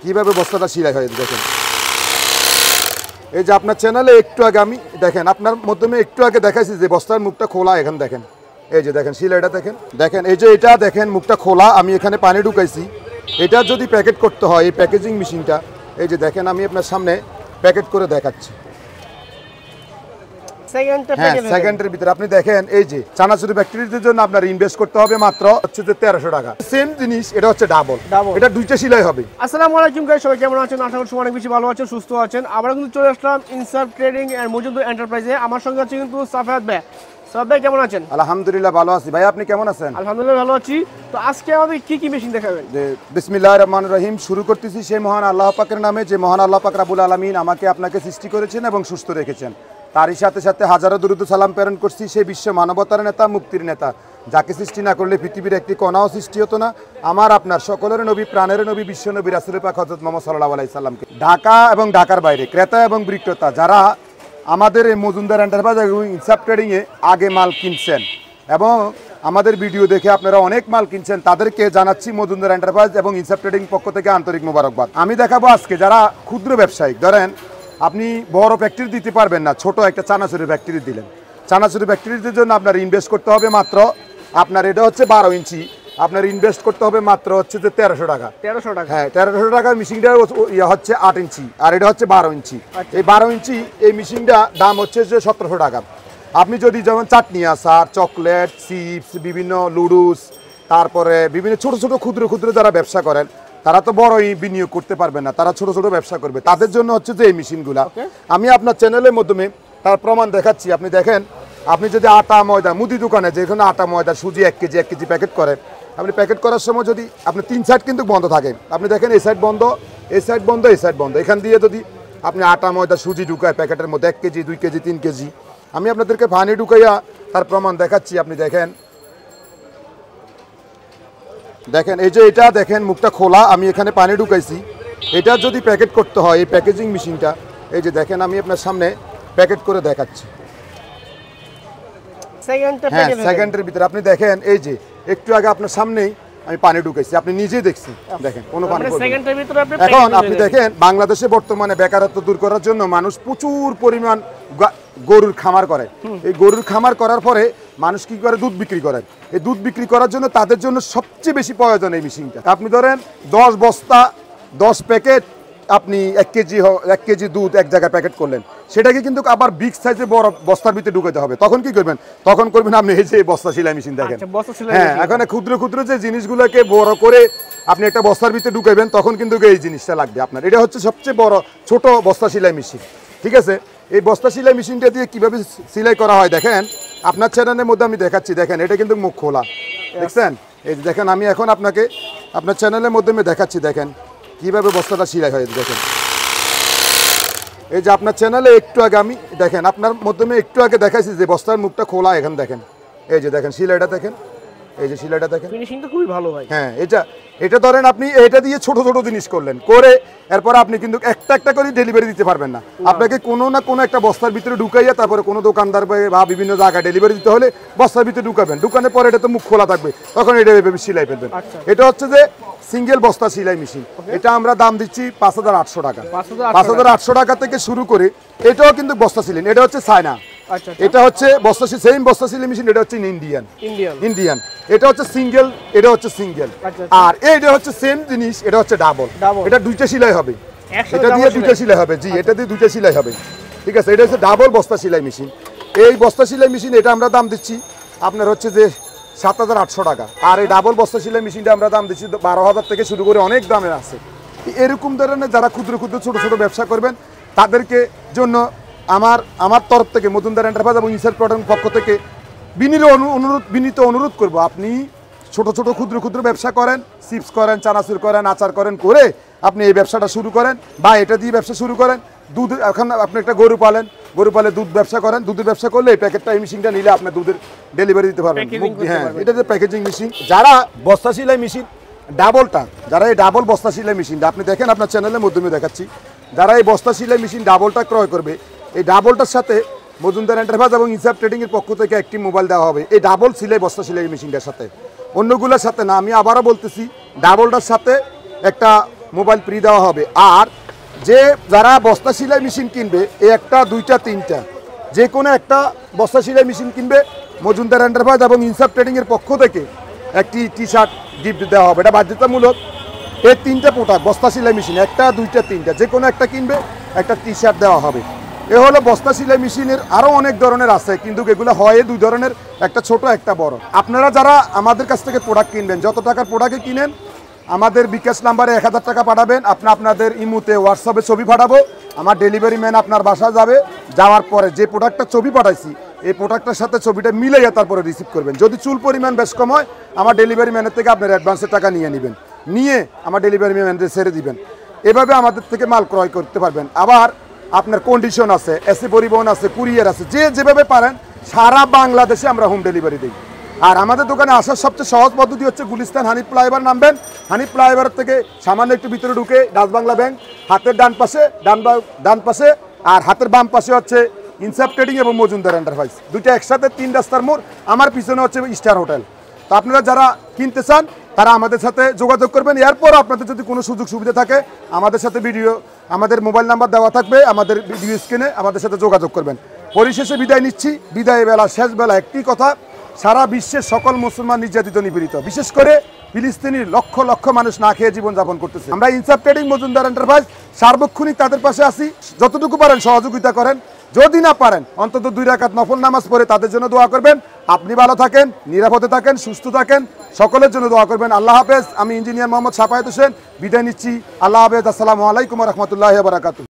কিভাবে বস্তাটা সেলাই হয় দেখেন। এই যে আপনার চ্যানেলে একটু আগে আমি দেখেন আপনার মাধ্যমে একটু আগে দেখাইছি যে বস্তার মুখটা খোলা, এখানে দেখেন এই যে দেখেন সেলাইটা দেখেন, দেখেন এই যে এটা দেখেন মুখটা খোলা, আমি এখানে পানি ঢুকাইছি। এটা যদি প্যাকেট করতে হয় এই প্যাকেজিং মেশিনটা, এই যে দেখেন আমি আপনার সামনে প্যাকেট করে দেখাচ্ছি। হ্যাঁ, সেকেন্ডের ভিতরে আপনি দেখেন এই যে চানাচুরি ফ্যাক্টরির জন্য আপনার ইনভেস্ট করতে হবে মাত্র হচ্ছে যে 1300 টাকা। সেম জিনিস এটা হচ্ছে ডাবল, এটা দুইটা সেলাই হবে। আসসালামু আলাইকুম গাইস, সবাই কেমন আছেন? আশা করি সবাই অনেক বেশি ভালো আছেন, সুস্থ আছেন। আমরা কিন্তু চলে আসলাম ইনসাফ ট্রেডিং এন্ড মজুমদার এন্টারপ্রাইজে। আমার সঙ্গে আছে কিন্তু সাফায়াত ভাই। সাফায়াত ভাই কেমন আছেন? আলহামদুলিল্লাহ ভালো আছি ভাই, আপনি কেমন আছেন? আলহামদুলিল্লাহ ভালো আছি। তো আজকে আমাদের কি কি মেশিন দেখাবেন? বিসমিল্লাহির রহমানির রহিম। শুরু করতেছি সেই মহান আল্লাহ পাকের নামে, যে মহান আল্লাহ পাক রব্বুল আলামিন আমাকে আপনাকে সৃষ্টি করেছেন এবং সুস্থ রেখেছেন। তারই সাথে সাথে হাজারো দুরূদ সালাম প্রেরণ করছি সেই বিশ্ব মানবতার নেতা, মুক্তির নেতা, যাকে সৃষ্টি না করলে পৃথিবীর একটি কণাও সৃষ্টি হতো না, আমার আপনার সকলের নবী, প্রাণের নবী, বিশ্ব নবী রাসূল পাক হযরত মুহাম্মদ সাল্লাল্লাহু আলাইহি সাল্লামকে। ঢাকা এবং ঢাকার বাইরে ক্রেতা এবং বিক্রেতা যারা আমাদের এই মজুমদার এন্টারপ্রাইজ এবং ইনসাফ ট্রেডিংয়ে আগে মাল কিনছেন এবং আমাদের ভিডিও দেখে আপনারা অনেক মাল কিনছেন, তাদেরকে জানাচ্ছি মজুমদার এন্টারপ্রাইজ এবং ইনসাফ ট্রেডিং পক্ষ থেকে আন্তরিক মোবারকবাদ। আমি দেখাবো আজকে যারা ক্ষুদ্র ব্যবসায়িক, ধরেন আপনি বড় ফ্যাক্টরি দিতে পারবেন না, ছোট একটা চানাচুরি ফ্যাক্টরি দিলেন। চানাচুরি ফ্যাক্টরির জন্য আপনার ইনভেস্ট করতে হবে মাত্র, আপনার এটা হচ্ছে 12 ইঞ্চি, আপনার ইনভেস্ট করতে হবে মাত্র হচ্ছে যে 1300 টাকা। 1300 টাকা? হ্যাঁ, 1300 টাকা। মেশিনটা হচ্ছে 8 ইঞ্চি আর এটা হচ্ছে 12 ইঞ্চি। এই 12 ইঞ্চি এই মেশিনটা দাম হচ্ছে যে 1700 টাকা। আপনি যদি যেমন চাটনি, আচার, চকলেট, চিপস, বিভিন্ন লুডুস, তারপরে বিভিন্ন ছোট ছোট ক্ষুদ্র ক্ষুদ্র যারা ব্যবসা করেন, তারা তো বড়ই বিনিয়োগ করতে পারবে না, তারা ছোট ছোট ব্যবসা করবে, তাদের জন্য হচ্ছে যে এই মেশিনগুলা। আমি আপনার চ্যানেলের মাধ্যমে তার প্রমাণ দেখাচ্ছি। আপনি দেখেন, আপনি যদি আটা ময়দা মুদি দোকানে যেখানে আটা ময়দা সুজি 1 কেজি প্যাকেট করেন, আপনি প্যাকেট করার সময় যদি আপনি 3 সাইড কিন্তু বন্ধ থাকে, আপনি দেখেন এই সাইড বন্ধ, এই সাইড বন্ধ, এই সাইড বন্ধ, এখান দিয়ে যদি আপনি আটা ময়দা সুজি ঢুকায় প্যাকেটের মধ্যে 1 কেজি 2 কেজি 3 কেজি, আমি আপনাদেরকে পানি ঢুকাইয়া তার প্রমাণ দেখাচ্ছি। আপনি দেখেন, দেখেন এই যে এটা দেখেন মুখটা খোলা, আমি এখানে পানি ঢুকাইছি। এটা যদি প্যাকেট করতে হয় এই প্যাকেজিং মেশিনটা, এই যে দেখেন আমি আপনার সামনে প্যাকেট করে দেখাচ্ছি। হ্যাঁ, সেকেন্ডের ভিতরে আপনি দেখেন এই যে একটু আগে আপনার সামনেই আমি পানি ঢুকাইছি, আপনি নিজেই দেখছেন, দেখেন কোনো পানি। এখন আপনি দেখেন বাংলাদেশে বর্তমানে বেকারত্ব দূর করার জন্য মানুষ প্রচুর পরিমাণ গরুর খামার করে। এই গরুর খামার করার পরে মানুষ কি করে? দুধ বিক্রি করেন। এই দুধ বিক্রি করার জন্য তাদের জন্য সবচেয়ে বেশি প্রয়োজন এই মেশিনটা। আপনি ধরেন 10 বস্তা 10 প্যাকেট আপনি 1 কেজি দুধ এক জায়গায় প্যাকেট করলেন, সেটাকে কিন্তু আবার বিগ সাইজে বড় বস্তার ভিতরে ঢুকাতে হবে। তখন কি করবেন? তখন করবেন আপনি এই যে বস্তা সেলাই মেশিন দেখেন। হ্যাঁ, এখানে ক্ষুদ্র ক্ষুদ্র যে জিনিসগুলোকে বড় করে আপনি একটা বস্তার ভিতরে ঢুকাইবেন, তখন কিন্তু এই জিনিসটা লাগবে আপনার। এটা হচ্ছে সবচেয়ে বড় ছোট বস্তা সেলাই মেশিন, ঠিক আছে? এই বস্তা সেলাই মেশিনটা দিয়ে কিভাবে সেলাই করা হয় দেখেন, আপনার চ্যানেলের মধ্যে আমি দেখাচ্ছি। দেখেন এটা কিন্তু মুখ খোলা, দেখছেন? এই দেখেন আমি এখন আপনাকে আপনার চ্যানেলের মধ্যে আমি দেখাচ্ছি। দেখেন কিভাবে বস্তাটা সেলাই হয় দেখেন। এই যে আপনার চ্যানেলে একটু আগে আমি দেখেন আপনার মাধ্যমে একটু আগে দেখাইছি যে বস্তার মুখটা খোলা, এখানে দেখেন এই যে দেখেন সেলাইটা দেখেন, এই যে সেলাইটা দেখেন, ফিনিশিংটা খুবই ভালো ভাই। হ্যাঁ, এটা ধরেন আপনি এটা দিয়ে ছোট ছোট জিনিস করলেন, করে এরপর আপনি কিন্তু একটা একটা করে ডেলিভারি দিতে পারবেন না। আপনাকে কোনো না কোনো একটা বস্তার ভিতরে ঢুকাইয়া তারপরে কোনো দোকানদার বা বিভিন্ন জায়গায় ডেলিভারি দিতে হলে বস্তার ভিতরে ঢুকাবেন, ঢুকানোর পরে এটা তো মুখ খোলা থাকবে, তখন এটা এভাবে সেলাই ফেলবেন। এটা হচ্ছে যে সিঙ্গেল বস্তা সেলাই মেশিন। এটা আমরা দাম দিচ্ছি 5800 টাকা। 5800 টাকা থেকে শুরু করে এটাও কিন্তু বস্তা সেলাই, এটা হচ্ছে চায়না, এটা হচ্ছে বস্তা সেম বস্তা সেলাই মেশিন, এটা হচ্ছে ইন্ডিয়ান, এটা হচ্ছে সিঙ্গেল, এটা হচ্ছে সিঙ্গেল। আর এইটা হচ্ছে সেম জিনিস, এটা হচ্ছে ডাবল, এটা দুইটা সেলাই হবে, এটা দিয়ে দুইটা সেলাই হবে। জি, এটা দিয়ে দুইটা সেলাই হবে, ঠিক আছে? এটা হচ্ছে ডাবল বস্তা সেলাই মেশিন। এই বস্তা সেলাই মেশিন এটা আমরা দাম দিচ্ছি আপনার হচ্ছে যে 7800 টাকা। আর এই ডাবল বস্তা সেলাই মেশিনটা আমরা দাম দিচ্ছি 12,000 থেকে শুরু করে অনেক দামের আছে। এরকম ধরনের যারা ক্ষুদ্র ক্ষুদ্র ছোট ছোট ব্যবসা করবেন তাদেরকে জন্য আমার তরফ থেকে মজুমদার এন্টারপ্রাইজ এবং ইনসাফ ট্রেডিং পক্ষ থেকে বিনীত অনুরোধ করব, আপনি ছোট ছোট ক্ষুদ্র ক্ষুদ্র ব্যবসা করেন, চিপস করেন, চানাচুর করেন, আচার করেন, করে আপনি এই ব্যবসাটা শুরু করেন বা এটা দিয়ে ব্যবসা শুরু করেন। দুধ, এখন আপনি একটা গরু পালে দুধ ব্যবসা করেন, দুধের ব্যবসা করলে এই প্যাকেটটা এই মেশিনটা নিলে আপনি দুধের ডেলিভারি দিতে পারবেন। হ্যাঁ, এটা যে প্যাকেজিং মেশিন। যারা বস্তা সেলাই মেশিন ডাবলটা, যারা এই ডাবল বস্তা সেলাই মেশিনটা আপনি দেখেন আপনার চ্যানেলের মাধ্যমে দেখাচ্ছি, যারা এই বস্তা সেলাই মেশিন ডাবলটা ক্রয় করবে, এই ডাবলটার সাথে মজুমদার এন্টারপ্রাইজ এবং ইনসাফ ট্রেডিংয়ের পক্ষ থেকে একটি মোবাইল দেওয়া হবে। এই ডাবল সেলাই বস্তা সেলাই মেশিনটার সাথে, অন্যগুলোর সাথে না। আমি আবারও বলতেছি, ডাবলটার সাথে একটা মোবাইল ফ্রি দেওয়া হবে। আর যে যারা বস্তা সেলাই মেশিন কিনবে, একটা দুইটা তিনটা যে কোনো একটা বস্তা সেলাই মেশিন কিনবে, মজুমদার এন্টারপ্রাইজ এবং ইনসাফ ট্রেডিংয়ের পক্ষ থেকে একটি টি শার্ট গিফট দেওয়া হবে। এটা বাধ্যতামূলক। এই তিনটা প্রোডাক্ট বস্তা সেলাই মেশিন, একটা দুইটা তিনটা যে কোনো একটা কিনবে, একটা টি শার্ট দেওয়া হবে। এ হলো বস্তা সেলাই মেশিনের। আরও অনেক ধরনের আছে, কিন্তু এগুলো হয় দুই ধরনের, একটা ছোট একটা বড়। আপনারা যারা আমাদের কাছ থেকে প্রোডাক্ট কিনবেন, যত টাকার প্রোডাক্টে কিনেন, আমাদের বিকাশ নাম্বারে 1000 টাকা পাঠাবেন। আপনাদের ইমুতে হোয়াটসঅ্যাপে ছবি পাঠাবো, আমার ডেলিভারি ম্যান আপনার বাসায় যাবে। যাওয়ার পরে যে প্রোডাক্টটা ছবি পাঠাইছি, এই প্রোডাক্টটার সাথে ছবিটা মিলাইয়া তারপরে রিসিভ করবেন। যদি চুল পরিমাণ বেশ কম হয়, আমার ডেলিভারি ম্যানের থেকে আপনার অ্যাডভান্সের টাকা নিয়ে নেবেন, নিয়ে আমার ডেলিভারি ম্যানদের ছেড়ে দিবেন। এভাবে আমাদের থেকে মাল ক্রয় করতে পারবেন। আবার আপনার কন্ডিশন আছে, এসি পরিবহন আছে, কুরিয়ার আছে, যে যেভাবে পারেন সারা বাংলাদেশে আমরা হোম ডেলিভারি দিই। আর আমাদের দোকানে আসার সবচেয়ে সহজ পদ্ধতি হচ্ছে গুলিস্তান হানিফ ফ্লাইওভার নামবেন। হানিফ ফ্লাইওভার থেকে সামান্য একটু ভিতরে ঢুকে ডাচ বাংলা ব্যাংক, হাতের ডান পাশে আর হাতের বাম পাশে হচ্ছে ইনসাফ ট্রেডিং এবং মজুমদার এন্টারপ্রাইজ, দুইটা একসাথে 3 রাস্তার মোড়। আমার পিছনে হচ্ছে স্টার হোটেল। তো আপনারা যারা কিনতে চান তারা আমাদের সাথে যোগাযোগ করবেন। এরপর আপনাদের যদি কোনো সুযোগ সুবিধা থাকে, আমাদের সাথে আমাদের মোবাইল নাম্বার দেওয়া থাকবে, আমাদের ভিডিও স্ক্রিনে আমাদের সাথে যোগাযোগ করবেন। পরিশেষে বিদায় নিচ্ছি। বিদায় বেলা, শেষ বেলা একটি কথা, সারা বিশ্বের সকল মুসলমান নির্যাতিত নিপীড়িত, বিশেষ করে ফিলিস্তিনির লক্ষ লক্ষ মানুষ না খেয়ে জীবনযাপন করতেছে। আমরা ইনসাফ ট্রেডিং মজুমদার এন্টারপ্রাইজ সার্বক্ষণিক তাদের পাশে আছি। যতটুকু পারেন সহযোগিতা করেন, যদি না পারেন অন্তত 2 রাকাত নফল নামাজ পড়ে তাদের জন্য দোয়া করবেন। আপনি ভালো থাকেন, নিরাপদে থাকেন, সুস্থ থাকেন, সকলের জন্য দোয়া করবেন। আল্লাহ হাফেজ। আমি ইঞ্জিনিয়ার মোহাম্মদ সাফায়েত হোসেন বিদায় নিচ্ছি। আল্লাহ হাফেজ। আসসালামু আলাইকুম ওয়া রাহমাতুল্লাহি ওয়া বারাকাতুহু।